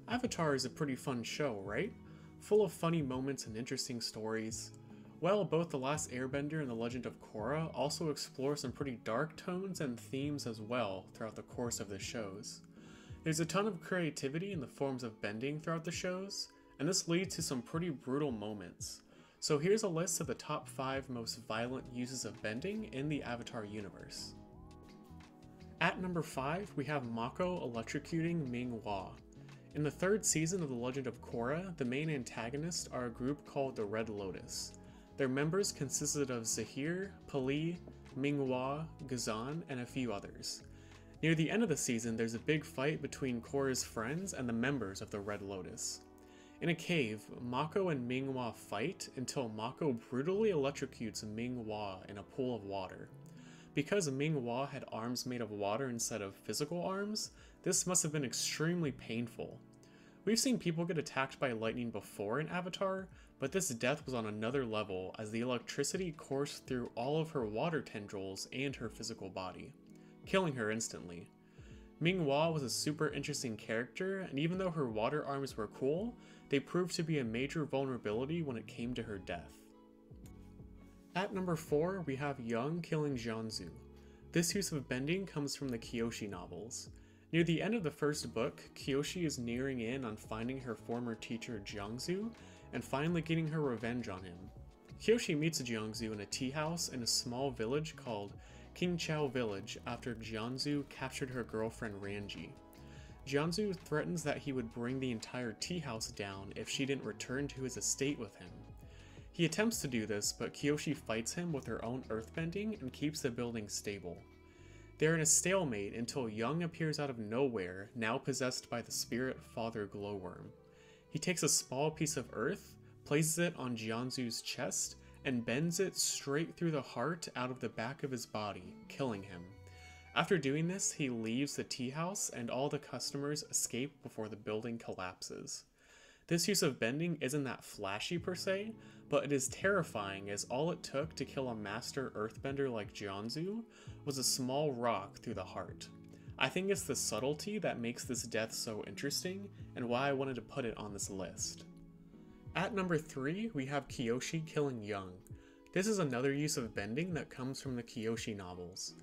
Avatar is a pretty fun show, right? Full of funny moments and interesting stories. Well, both The Last Airbender and The Legend of Korra also explore some pretty dark tones and themes as well throughout the course of the shows. There's a ton of creativity in the forms of bending throughout the shows, and this leads to some pretty brutal moments. So here's a list of the top 5 most violent uses of bending in the Avatar universe. At number 5, we have Mako electrocuting Ming-Hua. In the 3rd season of The Legend of Korra, the main antagonists are a group called the Red Lotus. Their members consisted of Zaheer, Pali, Ming-Hua, Ghazan, and a few others. Near the end of the season, there's a big fight between Korra's friends and the members of the Red Lotus. In a cave, Mako and Ming-Hua fight until Mako brutally electrocutes Ming-Hua in a pool of water. Because Ming-Hua had arms made of water instead of physical arms, this must have been extremely painful. We've seen people get attacked by lightning before in Avatar, but this death was on another level as the electricity coursed through all of her water tendrils and her physical body, killing her instantly. Ming-Hua was a super interesting character, and even though her water arms were cool, they proved to be a major vulnerability when it came to her death. At number 4, we have Young Killing Jianzhu. This use of bending comes from the Kyoshi novels. Near the end of the first book, Kyoshi is nearing in on finding her former teacher Jiangzu and finally getting her revenge on him. Kyoshi meets Jiangzu in a tea house in a small village called Qingqiao Village after Jiangzu captured her girlfriend Ranji. Jiangzu threatens that he would bring the entire tea house down if she didn't return to his estate with him. He attempts to do this, but Kyoshi fights him with her own earthbending and keeps the building stable. They're in a stalemate until Young appears out of nowhere, now possessed by the spirit Father Glowworm. He takes a small piece of earth, places it on Jiangzu's chest, and bends it straight through the heart out of the back of his body, killing him. After doing this, he leaves the tea house and all the customers escape before the building collapses. This use of bending isn't that flashy per se, but it is terrifying as all it took to kill a master earthbender like Jiangzu was a small rock through the heart. I think it's the subtlety that makes this death so interesting and why I wanted to put it on this list. At number 3, we have Kyoshi Killing Yun. This is another use of bending that comes from the Kyoshi novels.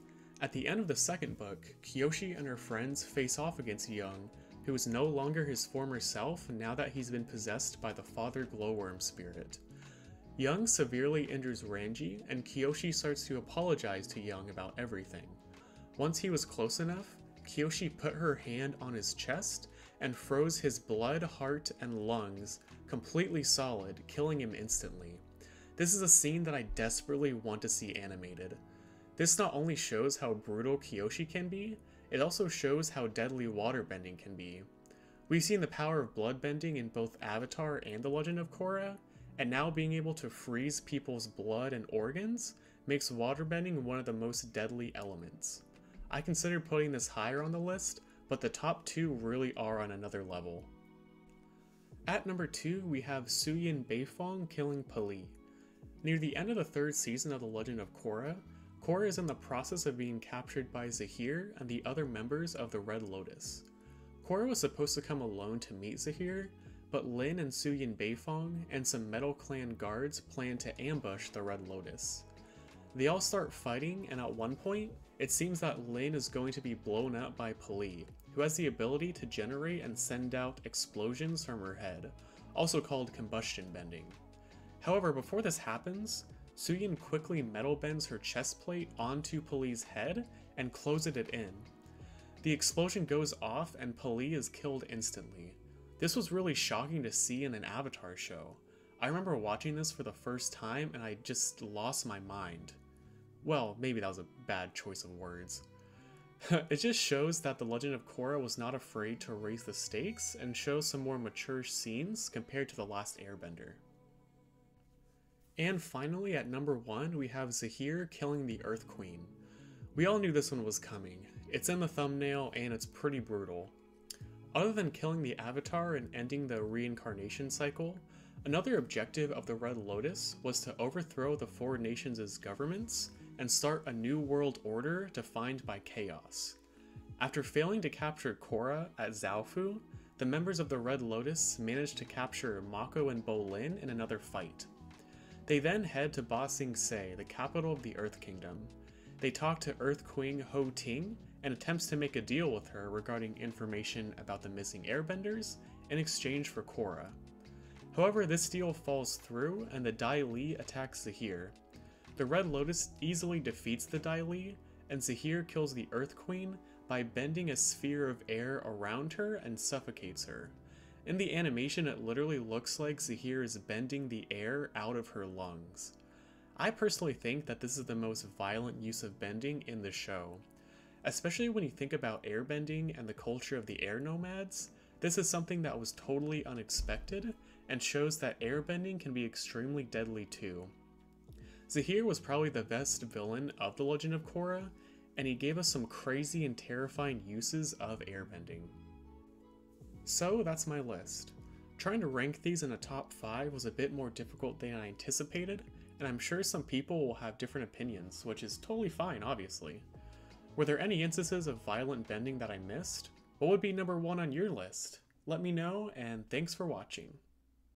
At the end of the second book, Kyoshi and her friends face off against Yun, who is no longer his former self now that he's been possessed by the Father Glowworm spirit. Young severely injures Ranji, and Kyoshi starts to apologize to Young about everything. Once he was close enough, Kyoshi put her hand on his chest and froze his blood, heart, and lungs completely solid, killing him instantly. This is a scene that I desperately want to see animated. This not only shows how brutal Kyoshi can be, it also shows how deadly waterbending can be. We've seen the power of bloodbending in both Avatar and The Legend of Korra, and now being able to freeze people's blood and organs makes waterbending one of the most deadly elements. I considered putting this higher on the list, but the top 2 really are on another level. At number 2, we have Suyin Beifong killing Pali. Near the end of the 3rd season of The Legend of Korra, Korra is in the process of being captured by Zaheer and the other members of the Red Lotus. Korra was supposed to come alone to meet Zaheer, but Lin and Suyin Beifong and some Metal Clan guards plan to ambush the Red Lotus. They all start fighting, and at one point, it seems that Lin is going to be blown up by Pali, who has the ability to generate and send out explosions from her head, also called combustion bending. However, before this happens, Suyin quickly metal bends her chest plate onto Pali's head and closes it in. The explosion goes off and Pali is killed instantly. This was really shocking to see in an Avatar show. I remember watching this for the first time and I just lost my mind. Well, maybe that was a bad choice of words. It just shows that The Legend of Korra was not afraid to raise the stakes and show some more mature scenes compared to The Last Airbender. And finally, at number 1, we have Zaheer killing the Earth Queen. We all knew this one was coming. It's in the thumbnail and it's pretty brutal. Other than killing the Avatar and ending the reincarnation cycle, another objective of the Red Lotus was to overthrow the 4 nations' governments and start a new world order defined by chaos. After failing to capture Korra at Zaofu, the members of the Red Lotus manage to capture Mako and Bolin in another fight. They then head to Ba Sing Se, the capital of the Earth Kingdom. They talk to Earth Queen Ho Ting and attempts to make a deal with her regarding information about the missing airbenders in exchange for Korra. However, this deal falls through and the Dai Li attacks Zaheer. The Red Lotus easily defeats the Dai Li, and Zaheer kills the Earth Queen by bending a sphere of air around her and suffocates her. In the animation, it literally looks like Zaheer is bending the air out of her lungs. I personally think that this is the most violent use of bending in the show. Especially when you think about airbending and the culture of the air nomads, this is something that was totally unexpected and shows that airbending can be extremely deadly too. Zaheer was probably the best villain of The Legend of Korra, and he gave us some crazy and terrifying uses of airbending. So that's my list. Trying to rank these in a top 5 was a bit more difficult than I anticipated, and I'm sure some people will have different opinions, which is totally fine, obviously. Were there any instances of violent bending that I missed? What would be number 1 on your list? Let me know, and thanks for watching.